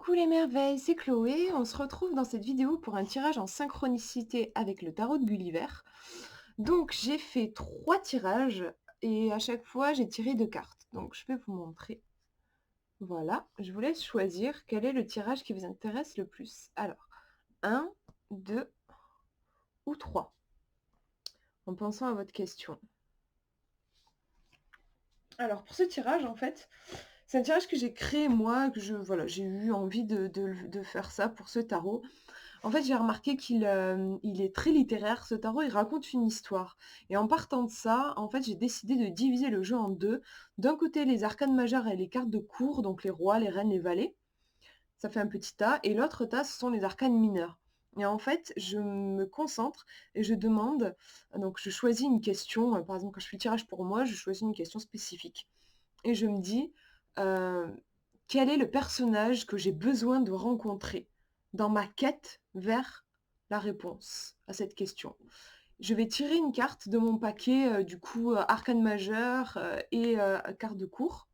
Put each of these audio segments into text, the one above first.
Coucou les merveilles, c'est Chloé. On se retrouve dans cette vidéo pour un tirage en synchronicité avec le tarot de Gulliver. Donc j'ai fait 3 tirages et à chaque fois j'ai tiré 2 cartes. Donc je vais vous montrer. Voilà, je vous laisse choisir quel est le tirage qui vous intéresse le plus. Alors, 1, 2 ou 3, en pensant à votre question. Alors pour ce tirage en fait, c'est un tirage que j'ai créé moi, que j'ai eu envie de faire ça pour ce tarot. En fait, j'ai remarqué il est très littéraire, ce tarot, il raconte une histoire et en partant de ça, en fait, j'ai décidé de diviser le jeu en 2. D'un côté, les arcanes majeures et les cartes de cour, donc les rois, les reines, les valets, ça fait un petit tas et l'autre tas, ce sont les arcanes mineures et en fait, je me concentre et je demande donc je choisis une question, par exemple, quand je fais le tirage pour moi, je choisis une question spécifique et je me dis, «Quel est le personnage que j'ai besoin de rencontrer dans ma quête vers la réponse à cette question?» Je vais tirer une carte de mon paquet, du coup, arcane majeure, et carte de cour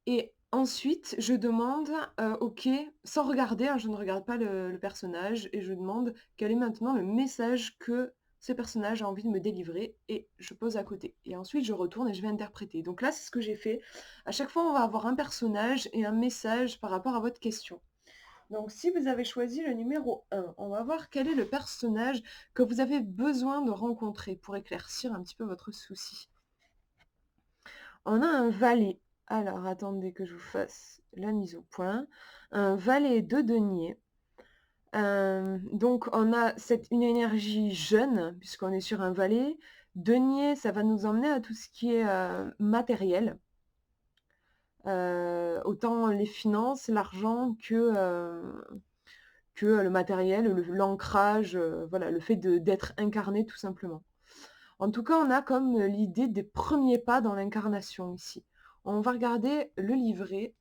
et ensuite je demande, OK, sans regarder, hein, je ne regarde pas le personnage et je demande quel est maintenant le message que ce personnage a envie de me délivrer et je pose à côté et ensuite je retourne et je vais interpréter. Donc là, c'est ce que j'ai fait. À chaque fois, on va avoir un personnage et un message par rapport à votre question. Donc si vous avez choisi le numéro 1, on va voir quel est le personnage que vous avez besoin de rencontrer pour éclaircir un petit peu votre souci. On a un valet. Alors, attendez que je vous fasse la mise au point. Un valet de denier. Donc, on a une énergie jeune, puisqu'on est sur un valet. Denier, ça va nous emmener à tout ce qui est matériel. Autant les finances, l'argent que le matériel, l'ancrage, voilà, le fait d'être incarné tout simplement. En tout cas, on a comme l'idée des premiers pas dans l'incarnation ici. On va regarder le livret.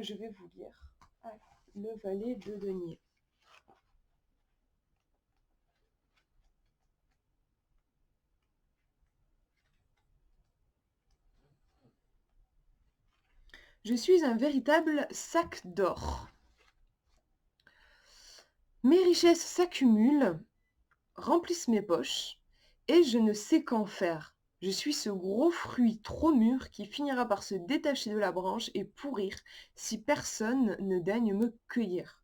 Je vais vous lire. Ah, le valet de denier. Je suis un véritable sac d'or. Mes richesses s'accumulent, remplissent mes poches, et je ne sais qu'en faire. Je suis ce gros fruit trop mûr qui finira par se détacher de la branche et pourrir si personne ne daigne me cueillir.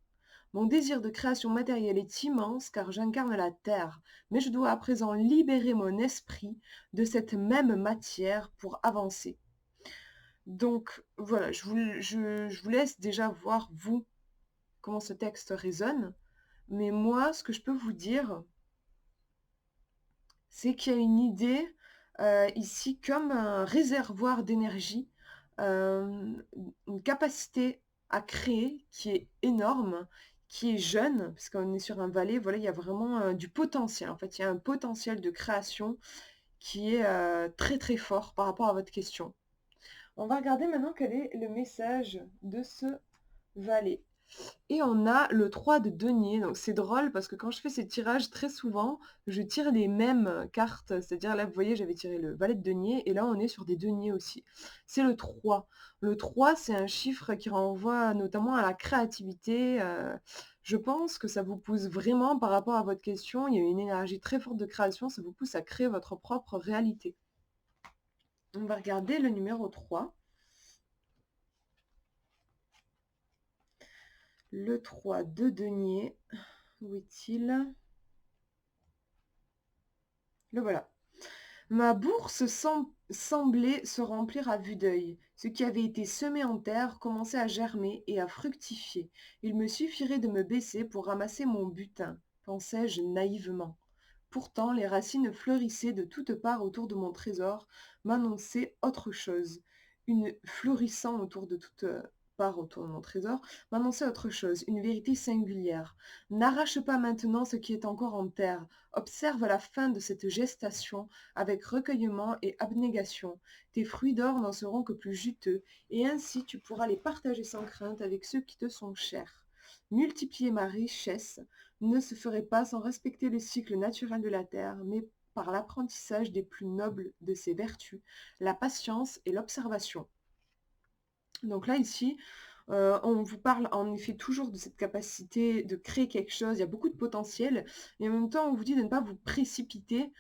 Mon désir de création matérielle est immense car j'incarne la terre, mais je dois à présent libérer mon esprit de cette même matière pour avancer. Donc voilà, je vous laisse déjà voir, vous, comment ce texte résonne. Mais moi, ce que je peux vous dire, c'est qu'il y a une idée ici comme un réservoir d'énergie, une capacité à créer qui est énorme, qui est jeune, parce qu'on est sur un valet, voilà, il y a vraiment du potentiel. En fait, il y a un potentiel de création qui est très très fort par rapport à votre question. On va regarder maintenant quel est le message de ce valet. Et on a le 3 de denier, donc c'est drôle parce que quand je fais ces tirages, très souvent, je tire les mêmes cartes. C'est-à-dire là, vous voyez, j'avais tiré le valet de denier et là, on est sur des deniers aussi. C'est le 3. Le 3, c'est un chiffre qui renvoie notamment à la créativité. Je pense que ça vous pousse vraiment par rapport à votre question. Il y a une énergie très forte de création, ça vous pousse à créer votre propre réalité. On va regarder le numéro 3. Le 3 de denier, où est-il? Le voilà. Ma bourse semblait se remplir à vue d'œil. Ce qui avait été semé en terre commençait à germer et à fructifier. Il me suffirait de me baisser pour ramasser mon butin, pensai-je naïvement. Pourtant, les racines fleurissaient de toutes parts autour de mon trésor, m'annonçaient autre chose. Une fleurissant autour de toutes parts autour de mon trésor, m'annonçait autre chose, une vérité singulière. N'arrache pas maintenant ce qui est encore en terre. Observe la fin de cette gestation avec recueillement et abnégation. Tes fruits d'or n'en seront que plus juteux, et ainsi tu pourras les partager sans crainte avec ceux qui te sont chers. Multiplier ma richesse ne se ferait pas sans respecter le cycle naturel de la terre, mais par l'apprentissage des plus nobles de ses vertus, la patience et l'observation. Donc là, ici, On vous parle en effet toujours de cette capacité de créer quelque chose, il y a beaucoup de potentiel et en même temps on vous dit de ne pas vous précipiter.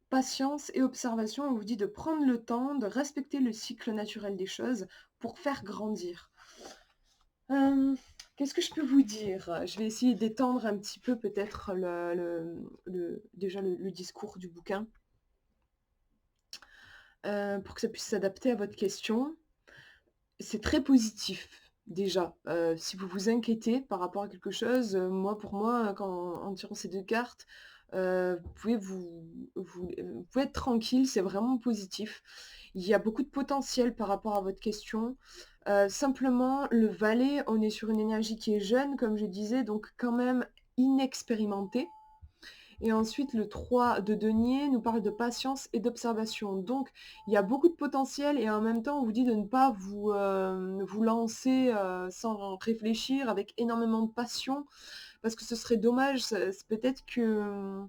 Patience et observation, on vous dit de prendre le temps, de respecter le cycle naturel des choses pour faire grandir. Hem, Qu'est-ce que je peux vous dire? Je vais essayer d'étendre un petit peu peut-être déjà le discours du bouquin, pour que ça puisse s'adapter à votre question. C'est très positif déjà, si vous vous inquiétez par rapport à quelque chose, moi pour moi, quand en tirant ces 2 cartes, vous pouvez être tranquille, c'est vraiment positif. Il y a beaucoup de potentiel par rapport à votre question. Simplement le valet, on est sur une énergie qui est jeune comme je disais, donc quand même inexpérimentée. Et ensuite, le 3 de denier nous parle de patience et d'observation. Donc, il y a beaucoup de potentiel et en même temps, on vous dit de ne pas vous lancer, sans réfléchir, avec énormément de passion, parce que ce serait dommage. C'est peut-être que,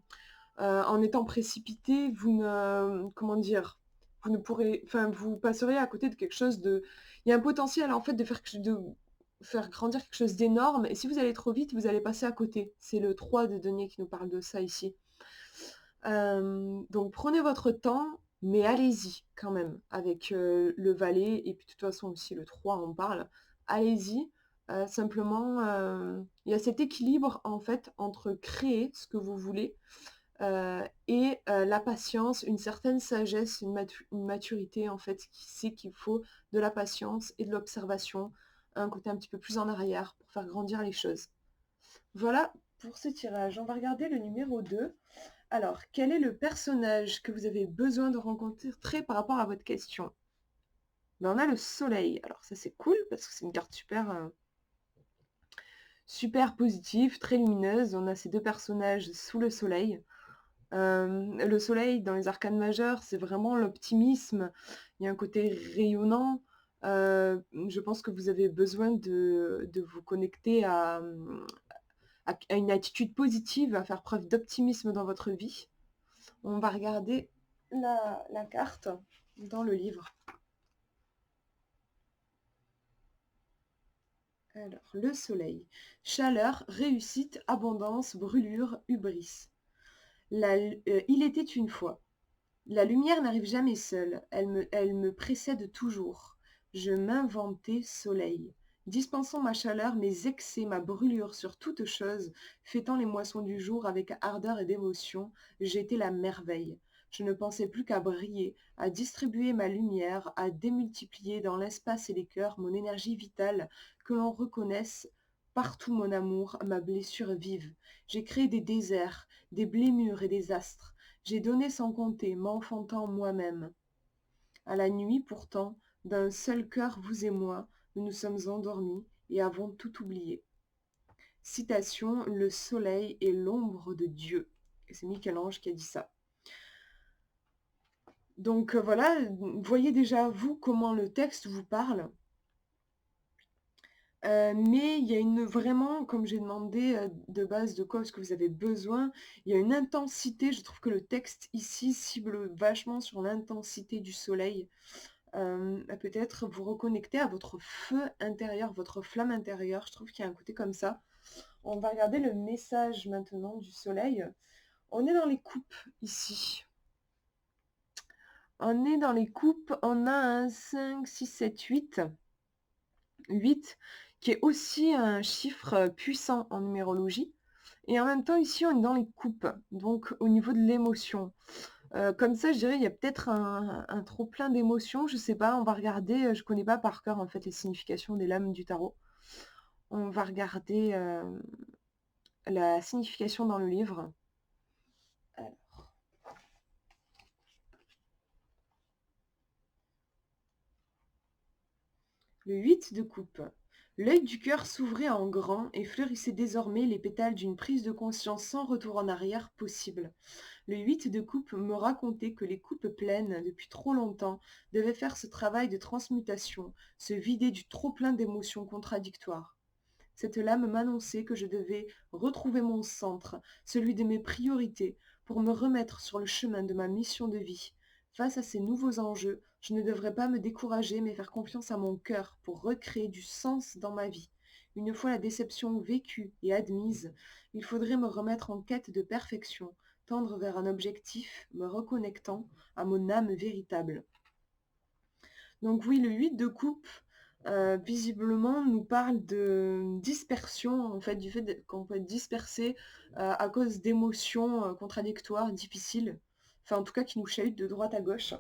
en étant précipité, vous ne comment dire? Vous ne pourrez enfin, vous passerez à côté de quelque chose de il y a un potentiel, en fait, de faire grandir quelque chose d'énorme et si vous allez trop vite, vous allez passer à côté. C'est le 3 de denier qui nous parle de ça ici. Donc prenez votre temps, mais allez-y quand même avec, le valet et puis de toute façon aussi le 3 en parle. Allez-y, simplement, il y a cet équilibre en fait entre créer ce que vous voulez, et la patience, une certaine sagesse, une maturité en fait qui sait qu'il faut de la patience et de l'observation, un côté un petit peu plus en arrière pour faire grandir les choses. Voilà pour ce tirage. On va regarder le numéro 2. Alors, quel est le personnage que vous avez besoin de rencontrer par rapport à votre question? Ben, on a le soleil. Alors ça c'est cool parce que c'est une carte super positive, très lumineuse. On a ces 2 personnages sous le soleil. Le soleil dans les arcanes majeures, c'est vraiment l'optimisme. Il y a un côté rayonnant. Je pense que vous avez besoin de vous connecter à une attitude positive, à faire preuve d'optimisme dans votre vie. On va regarder la carte dans le livre. Alors, le soleil. Chaleur, réussite, abondance, brûlure, hubris. Il était une fois. La lumière n'arrive jamais seule, elle me précède toujours. Je m'inventais soleil, dispensant ma chaleur, mes excès, ma brûlure sur toute chose, fêtant les moissons du jour avec ardeur et dévotion, j'étais la merveille. Je ne pensais plus qu'à briller, à distribuer ma lumière, à démultiplier dans l'espace et les cœurs mon énergie vitale, que l'on reconnaisse partout mon amour, ma blessure vive. J'ai créé des déserts, des blêmures et des astres. J'ai donné sans compter, m'enfantant moi-même. À la nuit pourtant, d'un seul cœur vous et moi, nous nous sommes endormis et avons tout oublié. Citation, le soleil est l'ombre de Dieu. Et c'est Michel-Ange qui a dit ça. Donc voilà, voyez déjà vous comment le texte vous parle. Mais il y a vraiment, comme j'ai demandé, de base de quoi est-ce que vous avez besoin, il y a une intensité, je trouve que le texte ici cible vachement sur l'intensité du soleil. Peut-être vous reconnecter à votre feu intérieur, votre flamme intérieure, je trouve qu'il y a un côté comme ça. On va regarder le message maintenant du soleil. On est dans les coupes ici. On est dans les coupes, on a un 5, 6, 7, 8. 8, qui est aussi un chiffre puissant en numérologie. Et en même temps, ici, on est dans les coupes, donc au niveau de l'émotion. Comme ça, je dirais, il y a peut-être un trop plein d'émotions, je sais pas, on va regarder, je connais pas par cœur en fait les significations des lames du tarot. On va regarder la signification dans le livre. Alors, le 8 de coupe. L'œil du cœur s'ouvrait en grand et fleurissait désormais les pétales d'une prise de conscience sans retour en arrière possible. Le 8 de coupe me racontait que les coupes pleines, depuis trop longtemps, devaient faire ce travail de transmutation, se vider du trop-plein d'émotions contradictoires. Cette lame m'annonçait que je devais retrouver mon centre, celui de mes priorités, pour me remettre sur le chemin de ma mission de vie. Face à ces nouveaux enjeux, Je ne devrais pas me décourager, mais faire confiance à mon cœur pour recréer du sens dans ma vie. Une fois la déception vécue et admise, il faudrait me remettre en quête de perfection, tendre vers un objectif, me reconnectant à mon âme véritable. Donc oui, le 8 de coupe, visiblement nous parle de dispersion, en fait, du fait qu'on peut être dispersé, à cause d'émotions, contradictoires, difficiles, enfin en tout cas qui nous chahutent de droite à gauche.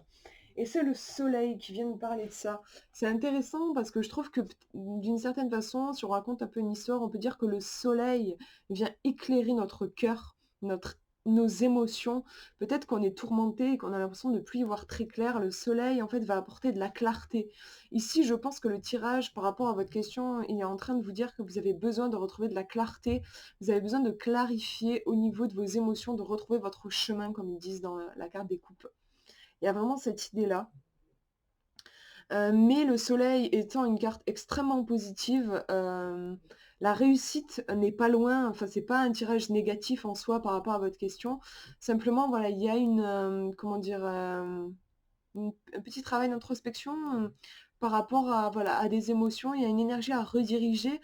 Et c'est le soleil qui vient nous parler de ça. C'est intéressant parce que je trouve que d'une certaine façon, si on raconte un peu une histoire, on peut dire que le soleil vient éclairer notre cœur, nos émotions. Peut-être qu'on est tourmenté et qu'on a l'impression de ne plus y voir très clair. Le soleil, en fait, va apporter de la clarté. Ici, je pense que le tirage, par rapport à votre question, il est en train de vous dire que vous avez besoin de retrouver de la clarté. Vous avez besoin de clarifier au niveau de vos émotions, de retrouver votre chemin, comme ils disent dans la carte des coupes. Il y a vraiment cette idée-là. Mais le soleil étant une carte extrêmement positive, la réussite n'est pas loin, enfin c'est pas un tirage négatif en soi par rapport à votre question. Simplement voilà, il y a comment dire? Un petit travail d'introspection, par rapport à voilà, à des émotions. Il y a une énergie à rediriger.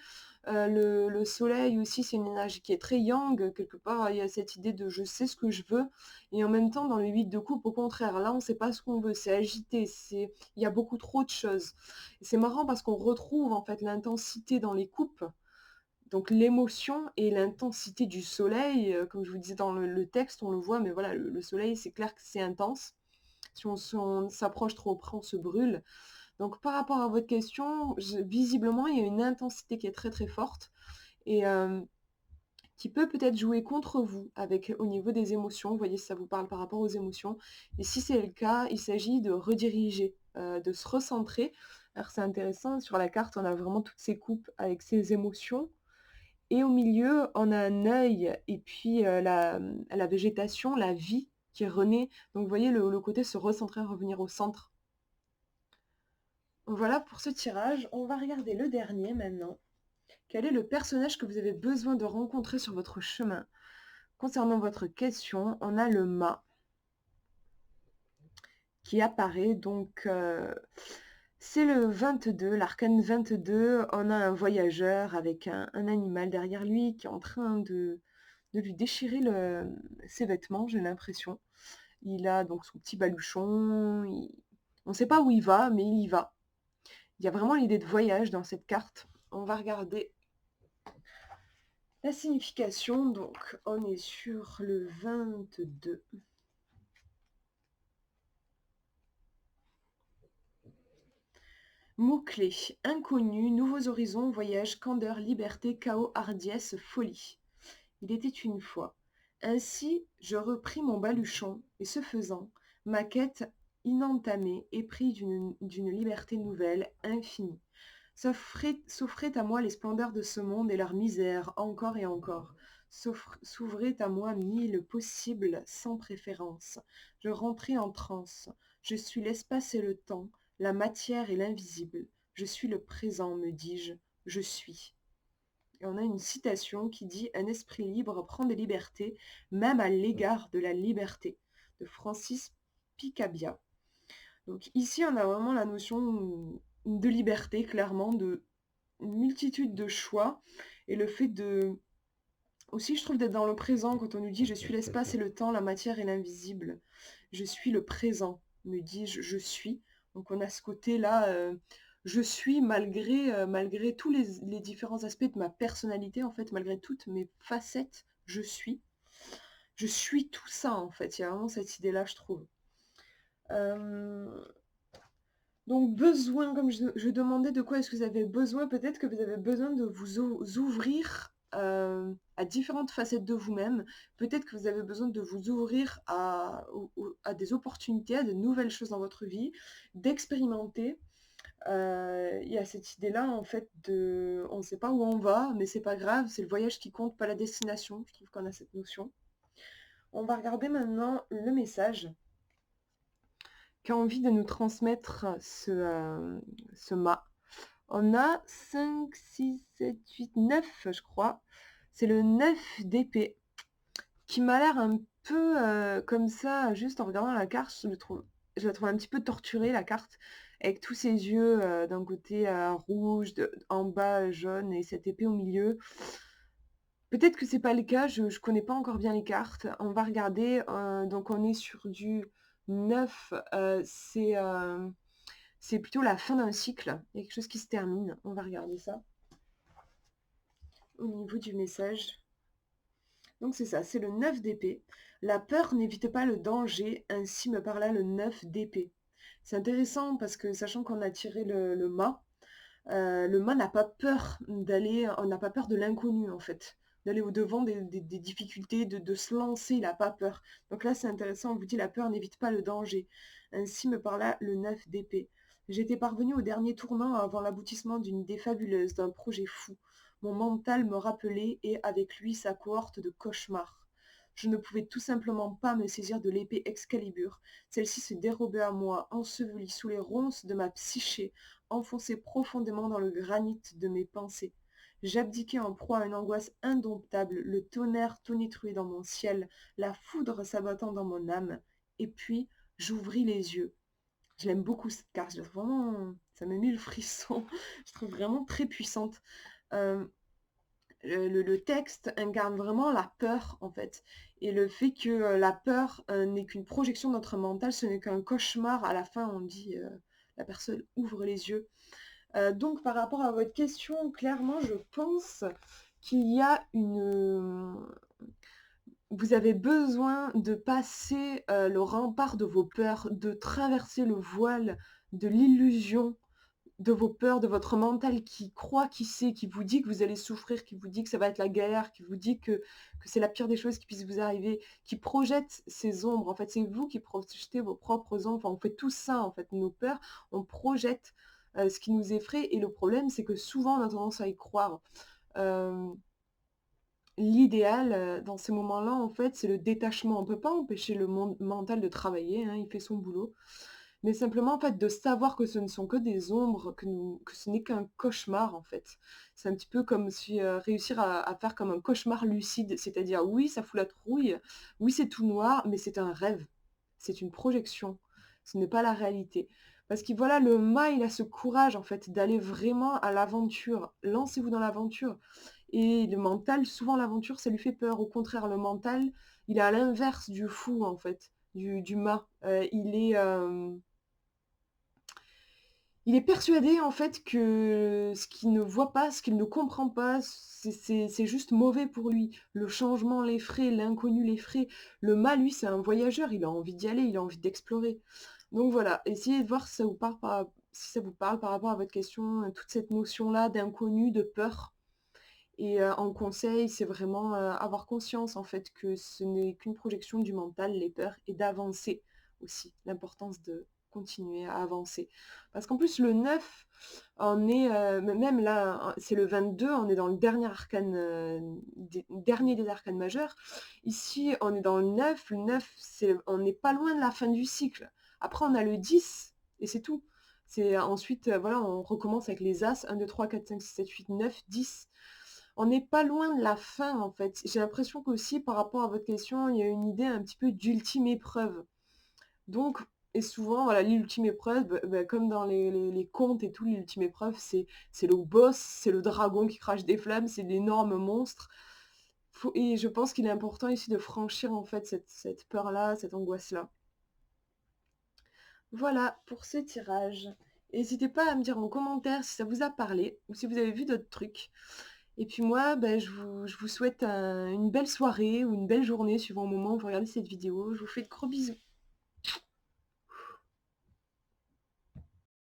Le soleil aussi, c'est une énergie qui est très yang. Quelque part, il y a cette idée de «je sais ce que je veux» et en même temps, dans le 8 de coupe, au contraire, là, on ne sait pas ce qu'on veut, c'est agité, il y a beaucoup trop de choses. Et c'est marrant parce qu'on retrouve, en fait, l'intensité dans les coupes, donc l'émotion et l'intensité du soleil, comme je vous disais dans le texte, on le voit, mais voilà, le soleil, c'est clair que c'est intense. Si on s'approche trop près, on se brûle. Donc par rapport à votre question, visiblement, il y a une intensité qui est très très forte et qui peut peut-être jouer contre vous avec au niveau des émotions. Vous voyez, si ça vous parle par rapport aux émotions. Et si c'est le cas, il s'agit de rediriger, de se recentrer. Alors c'est intéressant, sur la carte, on a vraiment toutes ces coupes avec ces émotions. Et au milieu, on a un œil et puis la végétation, la vie qui renaît. Donc vous voyez le côté se recentrer, revenir au centre. Voilà pour ce tirage. On va regarder le dernier maintenant. Quel est le personnage que vous avez besoin de rencontrer sur votre chemin? Concernant votre question, on a le mât qui apparaît. Donc, c'est le 22, l'arcane 22. On a un voyageur avec un animal derrière lui qui est en train de lui déchirer ses vêtements, j'ai l'impression. Il a donc son petit baluchon. On ne sait pas où il va, mais il y va. Il y a vraiment l'idée de voyage dans cette carte. On va regarder la signification. Donc, on est sur le 22. Mots-clés: inconnu, nouveaux horizons, voyage, candeur, liberté, chaos, hardiesse, folie. Il était une fois. Ainsi, je repris mon baluchon, et ce faisant, ma quête inentamée, épris d'une liberté nouvelle, infinie. S'offraient à moi les splendeurs de ce monde et leur misère, encore et encore. S'ouvraient à moi mille possibles sans préférence. Je rentrai en transe. Je suis l'espace et le temps, la matière et l'invisible. Je suis le présent, me dis-je. Je suis. Et on a une citation qui dit: un esprit libre prend des libertés, même à l'égard de la liberté, de Francis Picabia. Donc ici, on a vraiment la notion de liberté, clairement, de une multitude de choix, et le fait de aussi, je trouve, d'être dans le présent quand on nous dit: je suis l'espace et le temps, la matière et l'invisible. Je suis le présent, me dis-je, je suis. Donc on a ce côté-là, je suis malgré tous les différents aspects de ma personnalité, en fait, malgré toutes mes facettes, je suis. Je suis tout ça, en fait. Il y a vraiment cette idée-là, je trouve. Donc besoin, comme je demandais de quoi est-ce que vous avez besoin, peut-être que vous avez besoin de vous ouvrir à différentes facettes de vous-même. Peut-être que vous avez besoin de vous ouvrir à des opportunités, à de nouvelles choses dans votre vie, d'expérimenter. Il y a cette idée-là, en fait, on ne sait pas où on va, mais c'est pas grave, c'est le voyage qui compte, pas la destination. Je trouve qu'on a cette notion. On va regarder maintenant le message qui a envie de nous transmettre ce mât. On a 5, 6, 7, 8, 9, je crois. C'est le 9 d'épée, qui m'a l'air un peu comme ça, juste en regardant la carte, je le trouve je la trouve un petit peu torturée la carte, avec tous ses yeux, d'un côté, rouge, en bas, jaune et cette épée au milieu. Peut-être que c'est pas le cas, je connais pas encore bien les cartes. On va regarder, donc on est sur du 9, c'est plutôt la fin d'un cycle. Il y a quelque chose qui se termine. On va regarder ça au niveau du message. Donc c'est ça, c'est le 9 d'épée. La peur n'évite pas le danger, ainsi me parla le 9 d'épée. C'est intéressant parce que sachant qu'on a tiré le mât, le mât n'a pas peur d'aller, on n'a pas peur de l'inconnu en fait, d'aller au-devant des difficultés, de se lancer, il n'a pas peur. Donc là c'est intéressant, on vous dit la peur n'évite pas le danger. Ainsi me parla le 9 d'épée. J'étais parvenue au dernier tournant avant l'aboutissement d'une idée fabuleuse, d'un projet fou. Mon mental me rappelait et avec lui sa cohorte de cauchemars. Je ne pouvais tout simplement pas me saisir de l'épée Excalibur. Celle-ci se dérobait à moi, ensevelie sous les ronces de ma psyché, enfoncée profondément dans le granit de mes pensées. J'abdiquais en proie à une angoisse indomptable, le tonnerre tonitruait dans mon ciel, la foudre s'abattant dans mon âme. Et puis, j'ouvris les yeux. Je l'aime beaucoup cette carte, je la trouve vraiment, ça m'a mis le frisson. Je trouve vraiment très puissante. Euh, le texte incarne vraiment la peur en fait. Et le fait que la peur n'est qu'une projection de notre mental, ce n'est qu'un cauchemar. À la fin, on dit la personne ouvre les yeux. Donc par rapport à votre question, clairement, je pense qu'il y a une... Vous avez besoin de passer le rempart de vos peurs, de traverser le voile de l'illusion de vos peurs, de votre mental qui croit, qui sait, qui vous dit que vous allez souffrir, qui vous dit que ça va être la galère, qui vous dit que c'est la pire des choses qui puisse vous arriver, qui projette ces ombres. En fait, c'est vous qui projetez vos propres ombres. Enfin, on fait tout ça, en fait, nos peurs, on projette ce qui nous effraie. Et le problème, c'est que souvent, on a tendance à y croire. Euh, L'idéal, dans ces moments-là, en fait, c'est le détachement. On ne peut pas empêcher le mental de travailler, hein, il fait son boulot. Mais simplement, en fait, de savoir que ce ne sont que des ombres, que ce n'est qu'un cauchemar, en fait. C'est un petit peu comme si réussir à faire comme un cauchemar lucide, c'est-à-dire oui, ça fout la trouille, oui, c'est tout noir, mais c'est un rêve, c'est une projection, ce n'est pas la réalité. Parce que voilà, le mât, il a ce courage, en fait, d'aller vraiment à l'aventure. Lancez-vous dans l'aventure. Et le mental, souvent l'aventure, ça lui fait peur. Au contraire, le mental, il est à l'inverse du fou, en fait, du mât. Il est persuadé en fait que ce qu'il ne voit pas, ce qu'il ne comprend pas, c'est juste mauvais pour lui. Le changement l'effraie, l'inconnu l'effraie. Le mal, lui, c'est un voyageur, il a envie d'y aller, il a envie d'explorer. Donc voilà, essayez de voir si ça vous parle si ça vous parle par rapport à votre question, toute cette notion-là d'inconnu, de peur. Et en conseil, c'est vraiment avoir conscience en fait que ce n'est qu'une projection du mental, les peurs, et d'avancer aussi. L'importance de continuer à avancer. Parce qu'en plus, le 9, on est, même là, hein, c'est le 22, on est dans le dernier arcane, dernier des arcanes majeurs. Ici, on est dans le 9. Le 9, on n'est pas loin de la fin du cycle. Après, on a le 10, et c'est tout. C'est ensuite, voilà, on recommence avec les As, 1, 2, 3, 4, 5, 6, 7, 8, 9, 10. On n'est pas loin de la fin, en fait. J'ai l'impression qu'aussi, par rapport à votre question, il y a une idée un petit peu d'ultime épreuve. Donc, et souvent, voilà, l'ultime épreuve, comme dans les contes et tout, l'ultime épreuve, c'est le boss, c'est le dragon qui crache des flammes, c'est l'énorme monstre. Et je pense qu'il est important ici de franchir, en fait, cette peur-là, cette angoisse-là. Voilà pour ce tirage. N'hésitez pas à me dire en commentaire si ça vous a parlé ou si vous avez vu d'autres trucs. Et puis moi, je vous souhaite une belle soirée ou une belle journée suivant le moment où vous regardez cette vidéo. Je vous fais de gros bisous.